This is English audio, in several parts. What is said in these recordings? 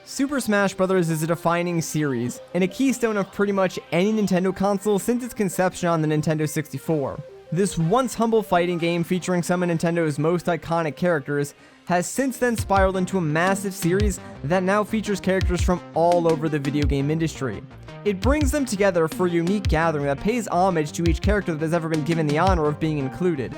Super Smash Bros. Is a defining series, and a keystone of pretty much any Nintendo console since its conception on the Nintendo 64. This once humble fighting game featuring some of Nintendo's most iconic characters has since then spiraled into a massive series that now features characters from all over the video game industry. It brings them together for a unique gathering that pays homage to each character that has ever been given the honor of being included.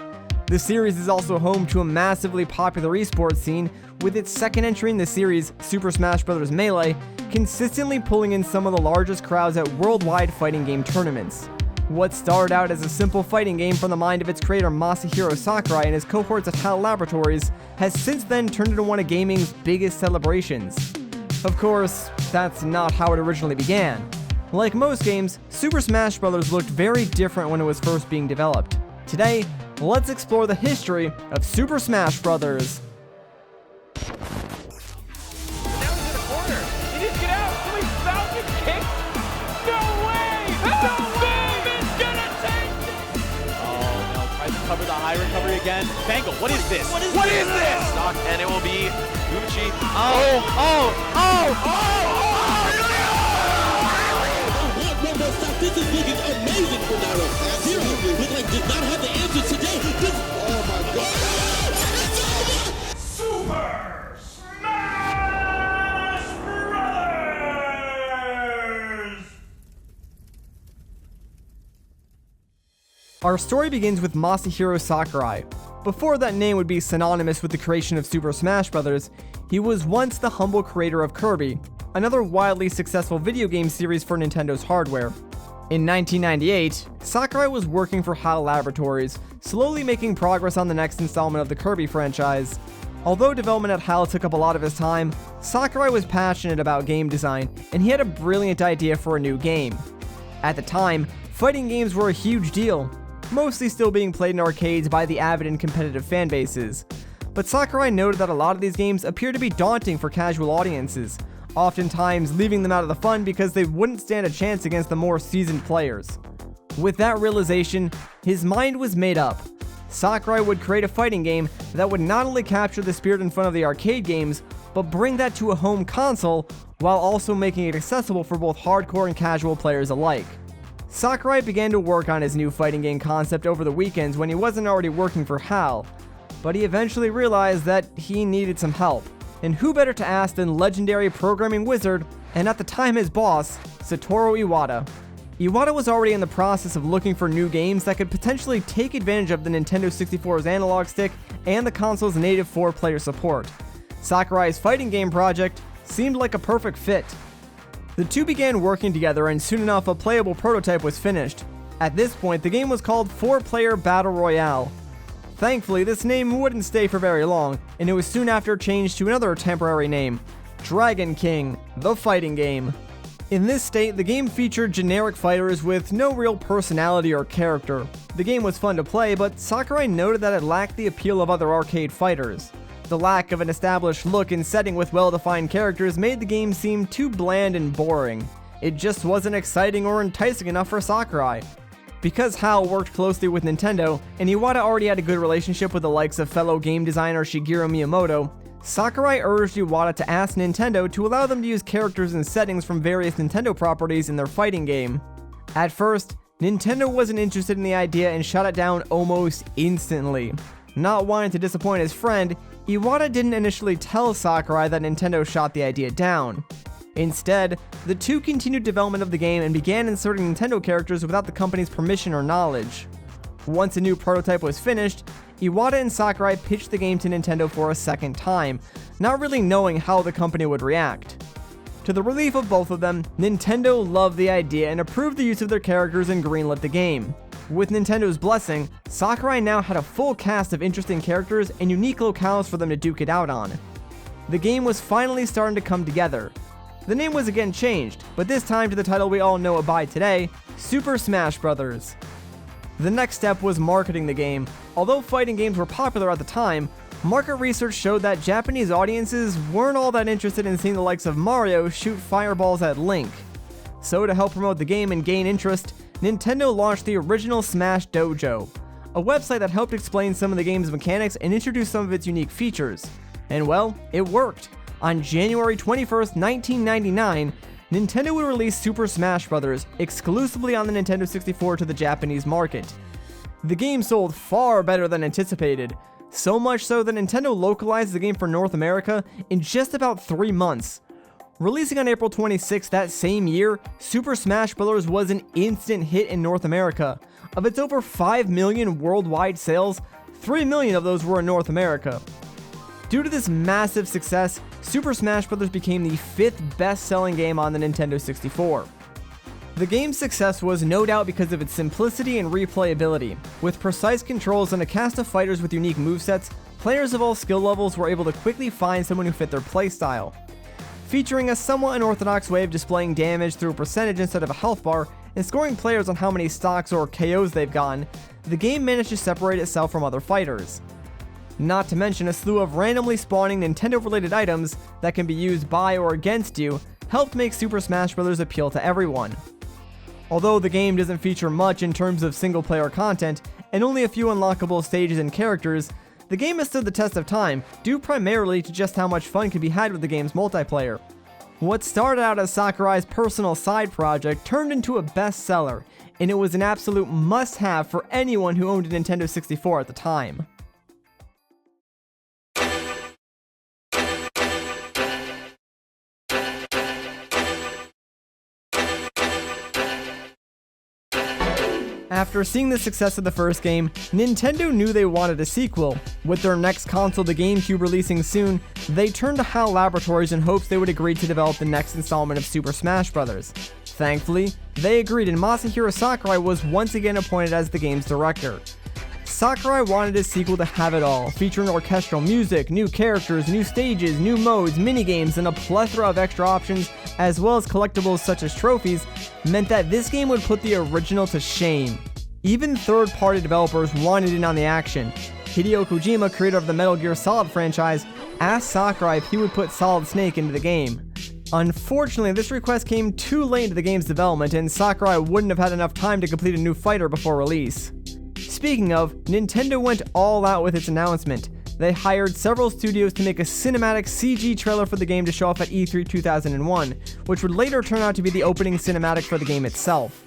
The series is also home to a massively popular esports scene, with its second entry in the series, Super Smash Bros. Melee, consistently pulling in some of the largest crowds at worldwide fighting game tournaments. What started out as a simple fighting game from the mind of its creator Masahiro Sakurai and his cohorts at HAL Laboratories has since then turned into one of gaming's biggest celebrations. Of course, that's not how it originally began. Like most games, Super Smash Bros. Looked very different when it was first being developed. Today, let's explore the history of Super Smash Bros. Now he's in the corner. He didn't get out. So he Falcon kicked. No way! No way! It's gonna take it! Oh no, tries to cover the high recovery again. Bangle, what is this? What is this? Stock, and it will be Gucci. This is looking amazing for Nairo. Zero look like did not have the answer today. Oh my God. It's over! Super Smash Brothers! Our story begins with Masahiro Sakurai. Before that name would be synonymous with the creation of Super Smash Bros., he was once the humble creator of Kirby, another wildly successful video game series for Nintendo's hardware. In 1998, Sakurai was working for HAL Laboratories, slowly making progress on the next installment of the Kirby franchise. Although development at HAL took up a lot of his time, Sakurai was passionate about game design, and he had a brilliant idea for a new game. At the time, fighting games were a huge deal, mostly still being played in arcades by the avid and competitive fan bases. But Sakurai noted that a lot of these games appear to be daunting for casual audiences, oftentimes leaving them out of the fun because they wouldn't stand a chance against the more seasoned players. With that realization, his mind was made up. Sakurai would create a fighting game that would not only capture the spirit and fun of the arcade games, but bring that to a home console while also making it accessible for both hardcore and casual players alike. Sakurai began to work on his new fighting game concept over the weekends when he wasn't already working for HAL, but he eventually realized that he needed some help. And who better to ask than legendary programming wizard, and at the time his boss, Satoru Iwata. Iwata was already in the process of looking for new games that could potentially take advantage of the Nintendo 64's analog stick and the console's native 4-player support. Sakurai's fighting game project seemed like a perfect fit. The two began working together, and soon enough a playable prototype was finished. At this point, the game was called 4-Player Battle Royale. Thankfully, this name wouldn't stay for very long, and it was soon after changed to another temporary name, Dragon King, the fighting game. In this state, the game featured generic fighters with no real personality or character. The game was fun to play, but Sakurai noted that it lacked the appeal of other arcade fighters. The lack of an established look and setting with well-defined characters made the game seem too bland and boring. It just wasn't exciting or enticing enough for Sakurai. Because HAL worked closely with Nintendo, and Iwata already had a good relationship with the likes of fellow game designer Shigeru Miyamoto, Sakurai urged Iwata to ask Nintendo to allow them to use characters and settings from various Nintendo properties in their fighting game. At first, Nintendo wasn't interested in the idea and shut it down almost instantly. Not wanting to disappoint his friend, Iwata didn't initially tell Sakurai that Nintendo shot the idea down. Instead, the two continued development of the game and began inserting Nintendo characters without the company's permission or knowledge. Once a new prototype was finished, Iwata and Sakurai pitched the game to Nintendo for a second time, not really knowing how the company would react. To the relief of both of them, Nintendo loved the idea and approved the use of their characters and greenlit the game. With Nintendo's blessing, Sakurai now had a full cast of interesting characters and unique locales for them to duke it out on. The game was finally starting to come together. The name was again changed, but this time to the title we all know it by today, Super Smash Bros. The next step was marketing the game. Although fighting games were popular at the time, market research showed that Japanese audiences weren't all that interested in seeing the likes of Mario shoot fireballs at Link. So to help promote the game and gain interest, Nintendo launched the original Smash Dojo, a website that helped explain some of the game's mechanics and introduce some of its unique features. And well, it worked. On January 21st, 1999, Nintendo would release Super Smash Bros. Exclusively on the Nintendo 64 to the Japanese market. The game sold far better than anticipated, so much so that Nintendo localized the game for North America in just about 3 months. Releasing on April 26 that same year, Super Smash Bros. Was an instant hit in North America. Of its over 5 million worldwide sales, 3 million of those were in North America. Due to this massive success, Super Smash Bros. Became the 5th best-selling game on the Nintendo 64. The game's success was no doubt because of its simplicity and replayability. With precise controls and a cast of fighters with unique movesets, players of all skill levels were able to quickly find someone who fit their playstyle. Featuring a somewhat unorthodox way of displaying damage through a percentage instead of a health bar, and scoring players on how many stocks or KOs they've gotten, the game managed to separate itself from other fighters. Not to mention a slew of randomly spawning Nintendo-related items that can be used by or against you helped make Super Smash Bros. Appeal to everyone. Although the game doesn't feature much in terms of single-player content, and only a few unlockable stages and characters, the game has stood the test of time, due primarily to just how much fun can be had with the game's multiplayer. What started out as Sakurai's personal side project turned into a bestseller, and it was an absolute must-have for anyone who owned a Nintendo 64 at the time. After seeing the success of the first game, Nintendo knew they wanted a sequel. With their next console, the GameCube, releasing soon, they turned to HAL Laboratories in hopes they would agree to develop the next installment of Super Smash Bros. Thankfully, they agreed, and Masahiro Sakurai was once again appointed as the game's director. Sakurai wanted his sequel to have it all, featuring orchestral music, new characters, new stages, new modes, minigames, and a plethora of extra options, as well as collectibles such as trophies, meant that this game would put the original to shame. Even third-party developers wanted in on the action. Hideo Kojima, creator of the Metal Gear Solid franchise, asked Sakurai if he would put Solid Snake into the game. Unfortunately, this request came too late into the game's development, and Sakurai wouldn't have had enough time to complete a new fighter before release. Speaking of, Nintendo went all out with its announcement. They hired several studios to make a cinematic CG trailer for the game to show off at E3 2001, which would later turn out to be the opening cinematic for the game itself.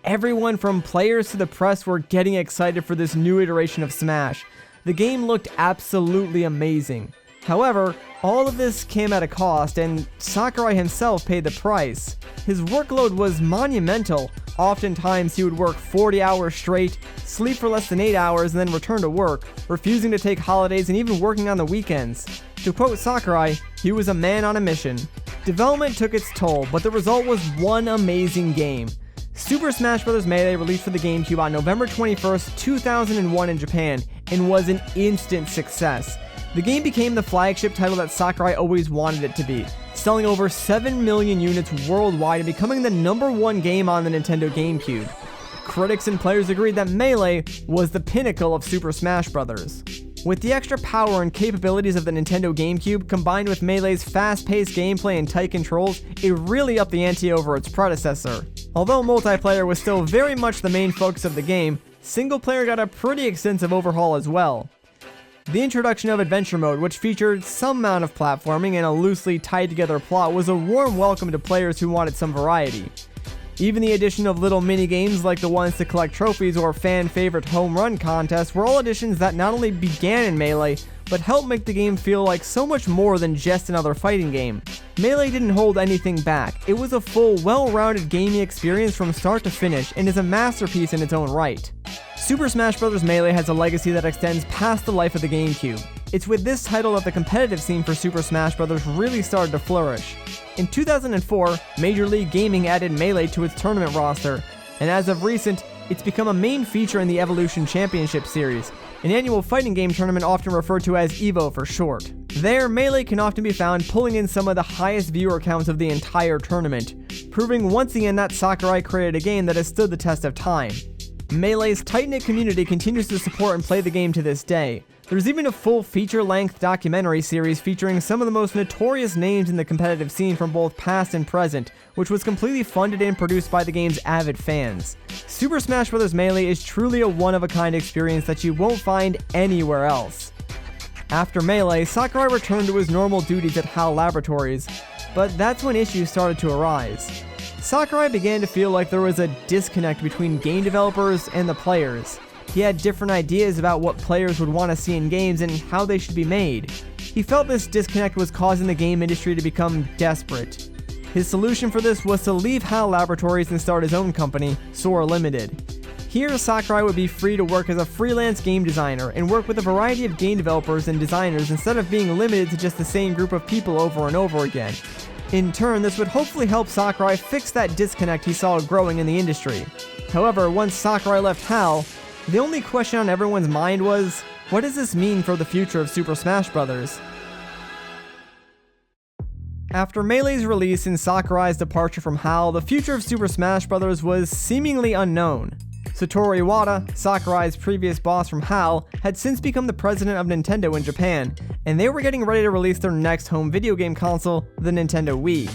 Everyone from players to the press were getting excited for this new iteration of Smash. The game looked absolutely amazing. However, all of this came at a cost, and Sakurai himself paid the price. His workload was monumental. Oftentimes, he would work 40 hours straight, sleep for less than 8 hours, and then return to work, refusing to take holidays and even working on the weekends. To quote Sakurai, he was a man on a mission. Development took its toll, but the result was one amazing game. Super Smash Bros. Melee released for the GameCube on November 21st, 2001 in Japan, and was an instant success. The game became the flagship title that Sakurai always wanted it to be, selling over 7 million units worldwide and becoming the #1 game on the Nintendo GameCube. Critics and players agreed that Melee was the pinnacle of Super Smash Bros. With the extra power and capabilities of the Nintendo GameCube combined with Melee's fast-paced gameplay and tight controls, it really upped the ante over its predecessor. Although multiplayer was still very much the main focus of the game, single player got a pretty extensive overhaul as well. The introduction of Adventure Mode, which featured some amount of platforming and a loosely tied together plot, was a warm welcome to players who wanted some variety. Even the addition of little mini-games like the ones to collect trophies or fan-favorite home run contests were all additions that not only began in Melee, but helped make the game feel like so much more than just another fighting game. Melee didn't hold anything back. It was a full, well-rounded gaming experience from start to finish, and is a masterpiece in its own right. Super Smash Bros. Melee has a legacy that extends past the life of the GameCube. It's with this title that the competitive scene for Super Smash Bros. Really started to flourish. In 2004, Major League Gaming added Melee to its tournament roster, and as of recent, it's become a main feature in the Evolution Championship Series, an annual fighting game tournament often referred to as EVO for short. There, Melee can often be found pulling in some of the highest viewer counts of the entire tournament, proving once again that Sakurai created a game that has stood the test of time. Melee's tight-knit community continues to support and play the game to this day. There's even a full feature-length documentary series featuring some of the most notorious names in the competitive scene from both past and present, which was completely funded and produced by the game's avid fans. Super Smash Bros. Melee is truly a one-of-a-kind experience that you won't find anywhere else. After Melee, Sakurai returned to his normal duties at HAL Laboratories, but that's when issues started to arise. Sakurai began to feel like there was a disconnect between game developers and the players. He had different ideas about what players would want to see in games and how they should be made. He felt this disconnect was causing the game industry to become desperate. His solution for this was to leave HAL Laboratories and start his own company, Sora Limited. Here, Sakurai would be free to work as a freelance game designer and work with a variety of game developers and designers instead of being limited to just the same group of people over and over again. In turn, this would hopefully help Sakurai fix that disconnect he saw growing in the industry. However, once Sakurai left HAL, the only question on everyone's mind was, what does this mean for the future of Super Smash Bros.? After Melee's release and Sakurai's departure from HAL, the future of Super Smash Bros. Was seemingly unknown. Satoru Iwata, Sakurai's previous boss from HAL, had since become the president of Nintendo in Japan, and they were getting ready to release their next home video game console, the Nintendo Wii.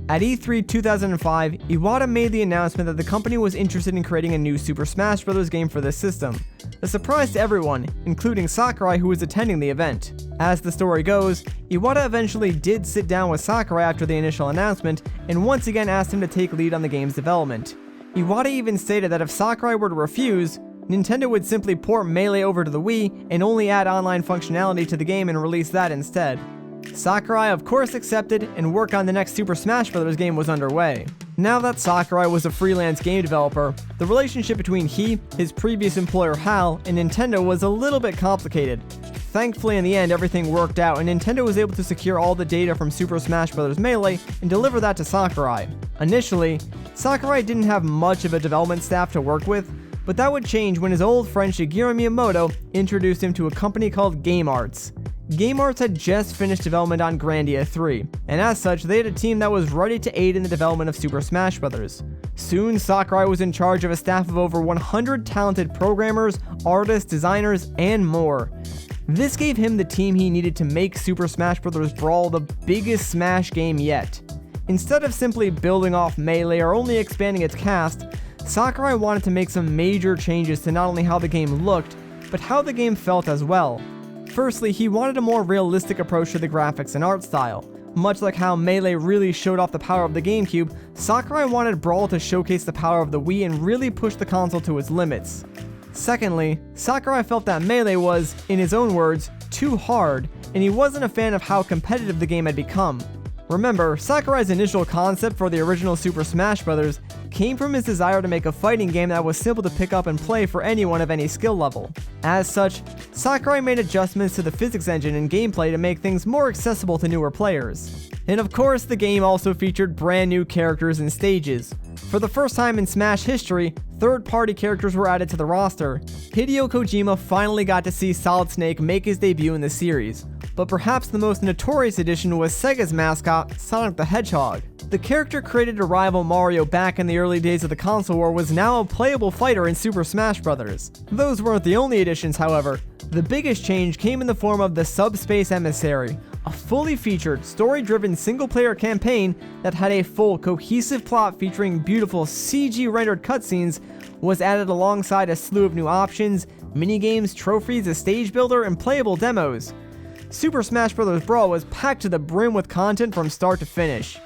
At E3 2005, Iwata made the announcement that the company was interested in creating a new Super Smash Bros. Game for this system. A surprise to everyone, including Sakurai, who was attending the event. As the story goes, Iwata eventually did sit down with Sakurai after the initial announcement, and once again asked him to take lead on the game's development. Iwata even stated that if Sakurai were to refuse, Nintendo would simply port Melee over to the Wii and only add online functionality to the game and release that instead. Sakurai of course accepted, and work on the next Super Smash Bros. Game was underway. Now that Sakurai was a freelance game developer, the relationship between he, his previous employer HAL, and Nintendo was a little bit complicated. Thankfully, in the end, everything worked out, and Nintendo was able to secure all the data from Super Smash Bros. Melee and deliver that to Sakurai. Initially, Sakurai didn't have much of a development staff to work with, but that would change when his old friend Shigeru Miyamoto introduced him to a company called Game Arts. Game Arts had just finished development on Grandia 3, and as such, they had a team that was ready to aid in the development of Super Smash Bros. Soon, Sakurai was in charge of a staff of over 100 talented programmers, artists, designers, and more. This gave him the team he needed to make Super Smash Bros. Brawl the biggest Smash game yet. Instead of simply building off Melee or only expanding its cast, Sakurai wanted to make some major changes to not only how the game looked, but how the game felt as well. Firstly, he wanted a more realistic approach to the graphics and art style. Much like how Melee really showed off the power of the GameCube, Sakurai wanted Brawl to showcase the power of the Wii and really push the console to its limits. Secondly, Sakurai felt that Melee was, in his own words, too hard, and he wasn't a fan of how competitive the game had become. Remember, Sakurai's initial concept for the original Super Smash Bros. Came from his desire to make a fighting game that was simple to pick up and play for anyone of any skill level. As such, Sakurai made adjustments to the physics engine and gameplay to make things more accessible to newer players. And of course, the game also featured brand new characters and stages. For the first time in Smash history, third-party characters were added to the roster. Hideo Kojima finally got to see Solid Snake make his debut in the series. But perhaps the most notorious addition was Sega's mascot, Sonic the Hedgehog. The character created to rival Mario back in the early days of the console war was now a playable fighter in Super Smash Bros. Those weren't the only additions, however. The biggest change came in the form of the Subspace Emissary, a fully featured, story-driven single-player campaign that had a full, cohesive plot featuring beautiful CG-rendered cutscenes, was added alongside a slew of new options, minigames, trophies, a stage builder, and playable demos. Super Smash Bros. Brawl was packed to the brim with content from start to finish.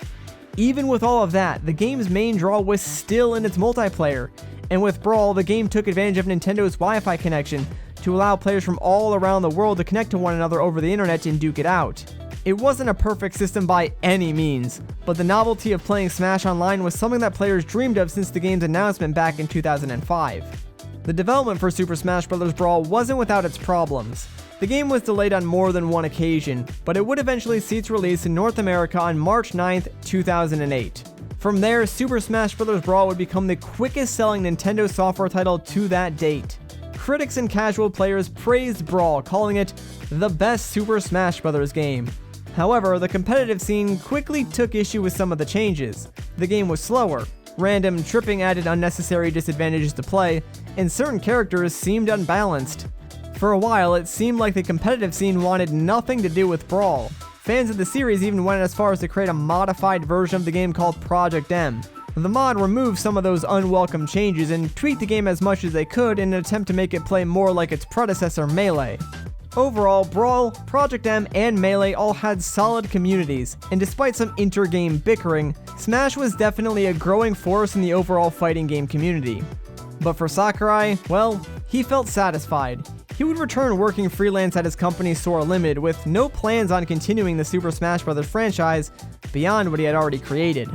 Even with all of that, the game's main draw was still in its multiplayer, and with Brawl, the game took advantage of Nintendo's Wi-Fi connection to allow players from all around the world to connect to one another over the internet and duke it out. It wasn't a perfect system by any means, but the novelty of playing Smash Online was something that players dreamed of since the game's announcement back in 2005. The development for Super Smash Bros. Brawl wasn't without its problems. The game was delayed on more than one occasion, but it would eventually see its release in North America on March 9th, 2008. From there, Super Smash Bros. Brawl would become the quickest-selling Nintendo software title to that date. Critics and casual players praised Brawl, calling it the best Super Smash Bros. Game. However, the competitive scene quickly took issue with some of the changes. The game was slower, random tripping added unnecessary disadvantages to play, and certain characters seemed unbalanced. For a while, it seemed like the competitive scene wanted nothing to do with Brawl. Fans of the series even went as far as to create a modified version of the game called Project M. The mod removed some of those unwelcome changes and tweaked the game as much as they could in an attempt to make it play more like its predecessor Melee. Overall, Brawl, Project M, and Melee all had solid communities, and despite some inter-game bickering, Smash was definitely a growing force in the overall fighting game community. But for Sakurai, well, he felt satisfied. He would return working freelance at his company Sora Limited with no plans on continuing the Super Smash Bros. Franchise beyond what he had already created.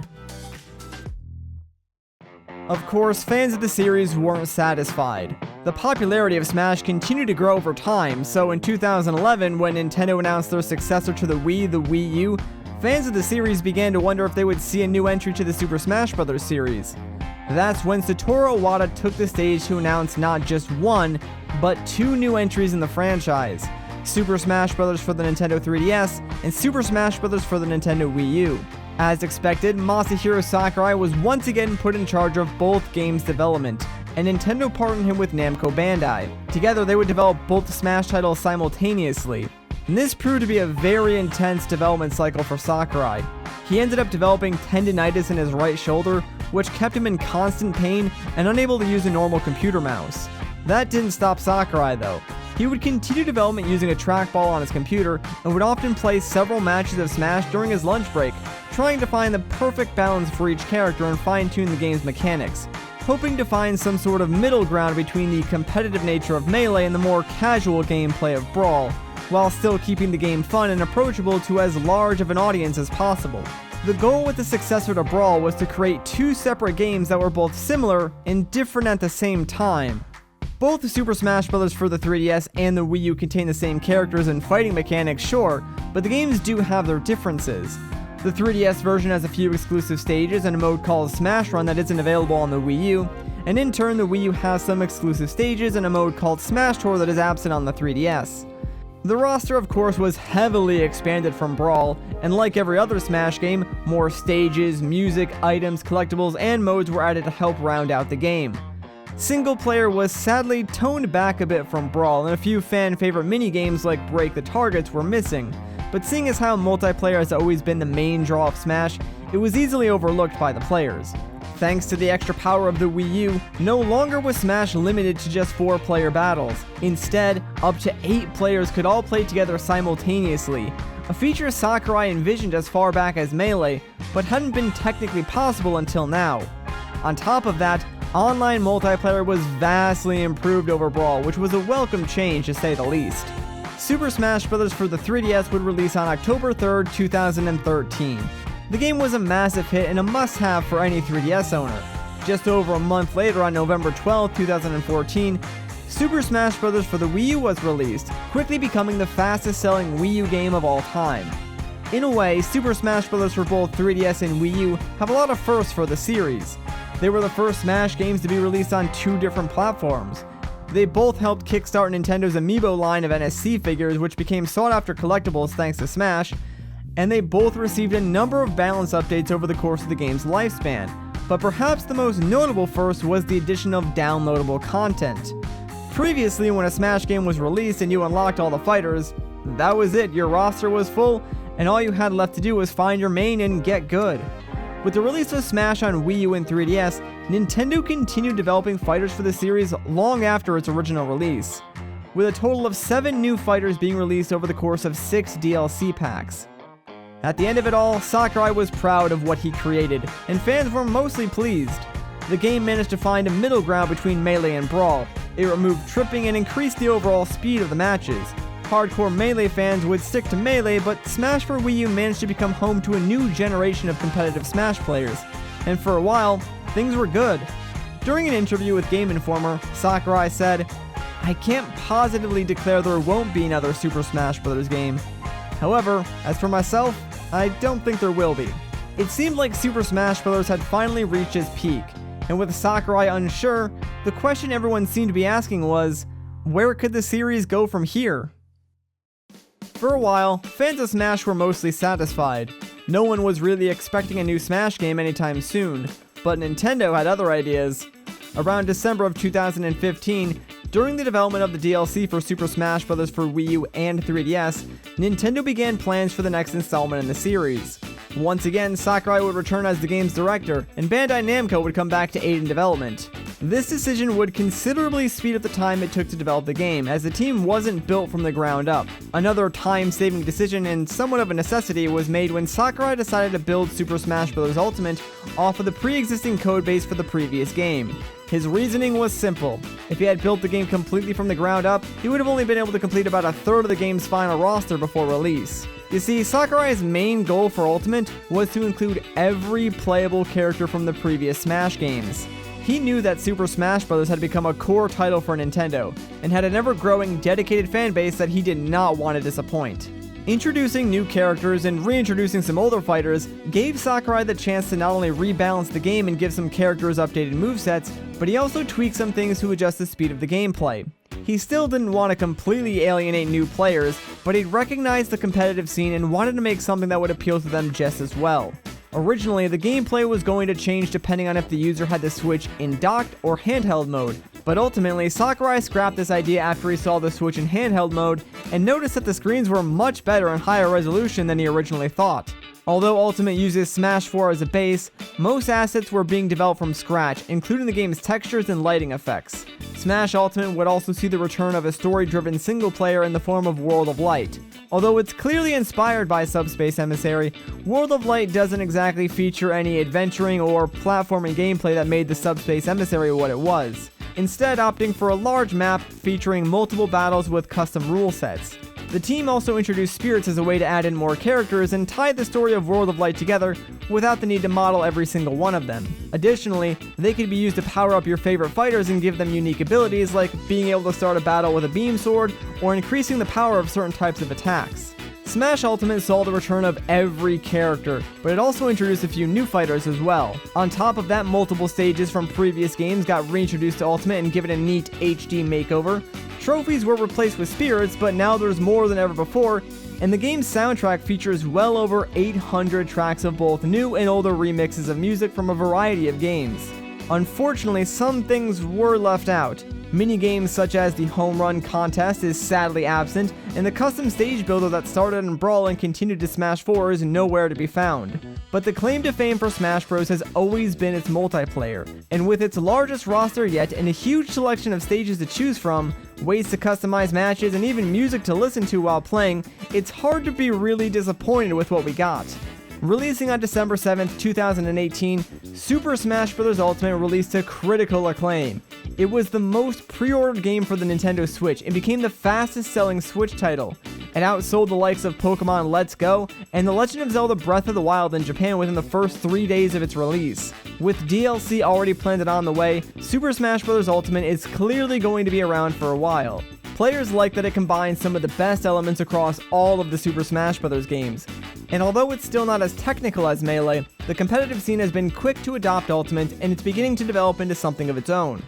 Of course, fans of the series weren't satisfied. The popularity of Smash continued to grow over time, so in 2011, when Nintendo announced their successor to the Wii U, fans of the series began to wonder if they would see a new entry to the Super Smash Bros. Series. That's when Satoru Iwata took the stage to announce not just one, but two new entries in the franchise: Super Smash Bros. For the Nintendo 3DS and Super Smash Bros. For the Nintendo Wii U. As expected, Masahiro Sakurai was once again put in charge of both games' development, and Nintendo partnered him with Namco Bandai. Together, they would develop both Smash titles simultaneously, and this proved to be a very intense development cycle for Sakurai. He ended up developing tendinitis in his right shoulder, which kept him in constant pain and unable to use a normal computer mouse. That didn't stop Sakurai though. He would continue development using a trackball on his computer and would often play several matches of Smash during his lunch break, trying to find the perfect balance for each character and fine-tune the game's mechanics, hoping to find some sort of middle ground between the competitive nature of Melee and the more casual gameplay of Brawl, while still keeping the game fun and approachable to as large of an audience as possible. The goal with the successor to Brawl was to create two separate games that were both similar and different at the same time. Both the Super Smash Bros. For the 3DS and the Wii U contain the same characters and fighting mechanics, sure, but the games do have their differences. The 3DS version has a few exclusive stages and a mode called Smash Run that isn't available on the Wii U, and in turn the Wii U has some exclusive stages and a mode called Smash Tour that is absent on the 3DS. The roster, of course, was heavily expanded from Brawl, and like every other Smash game, more stages, music, items, collectibles, and modes were added to help round out the game. Single player was sadly toned back a bit from Brawl, and a few fan-favorite mini-games like Break the Targets were missing, but seeing as how multiplayer has always been the main draw of Smash, it was easily overlooked by the players. Thanks to the extra power of the Wii U, no longer was Smash limited to just 4-player battles. Instead, up to 8 players could all play together simultaneously, a feature Sakurai envisioned as far back as Melee, but hadn't been technically possible until now. On top of that, online multiplayer was vastly improved over Brawl, which was a welcome change to say the least. Super Smash Bros. For the 3DS would release on October 3rd, 2013. The game was a massive hit and a must-have for any 3DS owner. Just over a month later, on November 12, 2014, Super Smash Bros. For the Wii U was released, quickly becoming the fastest-selling Wii U game of all time. In a way, Super Smash Bros. For both 3DS and Wii U have a lot of firsts for the series. They were the first Smash games to be released on 2 different platforms. They both helped kickstart Nintendo's Amiibo line of NSC figures, which became sought-after collectibles thanks to Smash, and they both received a number of balance updates over the course of the game's lifespan. But perhaps the most notable first was the addition of downloadable content. Previously, when a Smash game was released and you unlocked all the fighters, that was it, your roster was full, and all you had left to do was find your main and get good. With the release of Smash on Wii U and 3DS, Nintendo continued developing fighters for the series long after its original release, with a total of 7 new fighters being released over the course of 6 DLC packs. At the end of it all, Sakurai was proud of what he created, and fans were mostly pleased. The game managed to find a middle ground between Melee and Brawl. It removed tripping and increased the overall speed of the matches. Hardcore Melee fans would stick to Melee, but Smash for Wii U managed to become home to a new generation of competitive Smash players, and for a while, things were good. During an interview with Game Informer, Sakurai said, "I can't positively declare there won't be another Super Smash Bros. Game. However, as for myself, I don't think there will be." It seemed like Super Smash Bros. Had finally reached its peak, and with Sakurai unsure, the question everyone seemed to be asking was, where could the series go from here? For a while, fans of Smash were mostly satisfied. No one was really expecting a new Smash game anytime soon, but Nintendo had other ideas. Around December of 2015, during the development of the DLC for Super Smash Bros. For Wii U and 3DS, Nintendo began plans for the next installment in the series. Once again, Sakurai would return as the game's director, and Bandai Namco would come back to aid in development. This decision would considerably speed up the time it took to develop the game, as the team wasn't built from the ground up. Another time-saving decision and somewhat of a necessity was made when Sakurai decided to build Super Smash Bros. Ultimate off of the pre-existing codebase for the previous game. His reasoning was simple. If he had built the game completely from the ground up, he would have only been able to complete about a third of the game's final roster before release. You see, Sakurai's main goal for Ultimate was to include every playable character from the previous Smash games. He knew that Super Smash Bros. Had become a core title for Nintendo, and had an ever-growing, dedicated fanbase that he did not want to disappoint. Introducing new characters and reintroducing some older fighters gave Sakurai the chance to not only rebalance the game and give some characters updated movesets, but he also tweaked some things to adjust the speed of the gameplay. He still didn't want to completely alienate new players, but he'd recognized the competitive scene and wanted to make something that would appeal to them just as well. Originally, the gameplay was going to change depending on if the user had the Switch in docked or handheld mode, but ultimately Sakurai scrapped this idea after he saw the Switch in handheld mode and noticed that the screens were much better and higher resolution than he originally thought. Although Ultimate uses Smash 4 as a base, most assets were being developed from scratch, including the game's textures and lighting effects. Smash Ultimate would also see the return of a story-driven single player in the form of World of Light. Although it's clearly inspired by Subspace Emissary, World of Light doesn't exactly feature any adventuring or platforming gameplay that made the Subspace Emissary what it was, instead opting for a large map featuring multiple battles with custom rule sets. The team also introduced spirits as a way to add in more characters and tie the story of World of Light together without the need to model every single one of them. Additionally, they could be used to power up your favorite fighters and give them unique abilities like being able to start a battle with a beam sword or increasing the power of certain types of attacks. Smash Ultimate saw the return of every character, but it also introduced a few new fighters as well. On top of that, multiple stages from previous games got reintroduced to Ultimate and given a neat HD makeover. Trophies were replaced with spirits, but now there's more than ever before, and the game's soundtrack features well over 800 tracks of both new and older remixes of music from a variety of games. Unfortunately, some things were left out. Minigames such as the Home Run contest is sadly absent, and the custom stage builder that started in Brawl and continued to Smash 4 is nowhere to be found. But the claim to fame for Smash Bros. Has always been its multiplayer, and with its largest roster yet and a huge selection of stages to choose from, ways to customize matches, and even music to listen to while playing, it's hard to be really disappointed with what we got. Releasing on December 7th, 2018, Super Smash Bros. Ultimate released to critical acclaim. It was the most pre-ordered game for the Nintendo Switch and became the fastest-selling Switch title. It outsold the likes of Pokemon Let's Go and The Legend of Zelda Breath of the Wild in Japan within the first 3 days of its release. With DLC already planned and on the way, Super Smash Bros. Ultimate is clearly going to be around for a while. Players like that it combines some of the best elements across all of the Super Smash Bros. Games. And although it's still not as technical as Melee, the competitive scene has been quick to adopt Ultimate, and it's beginning to develop into something of its own.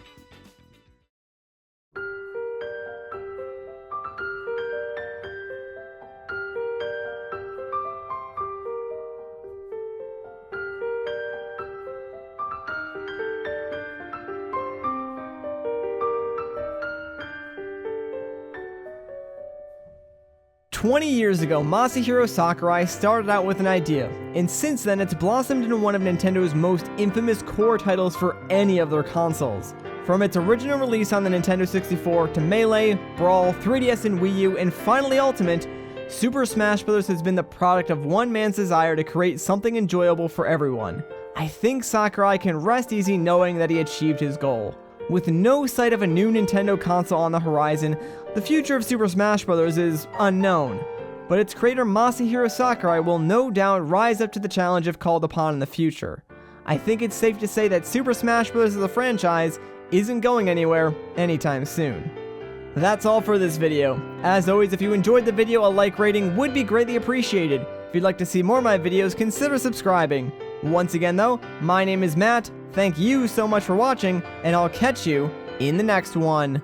"20 years ago, Masahiro Sakurai started out with an idea, and since then it's blossomed into one of Nintendo's most infamous core titles for any of their consoles. From its original release on the Nintendo 64 to Melee, Brawl, 3DS and Wii U, and finally Ultimate, Super Smash Bros. Has been the product of one man's desire to create something enjoyable for everyone. I think Sakurai can rest easy knowing that he achieved his goal. With no sight of a new Nintendo console on the horizon, the future of Super Smash Bros. Is unknown, but its creator Masahiro Sakurai will no doubt rise up to the challenge if called upon in the future. I think it's safe to say that Super Smash Bros. As a franchise isn't going anywhere anytime soon. That's all for this video. As always, if you enjoyed the video, a like rating would be greatly appreciated. If you'd like to see more of my videos, consider subscribing. Once again though, my name is Matt, thank you so much for watching, and I'll catch you in the next one.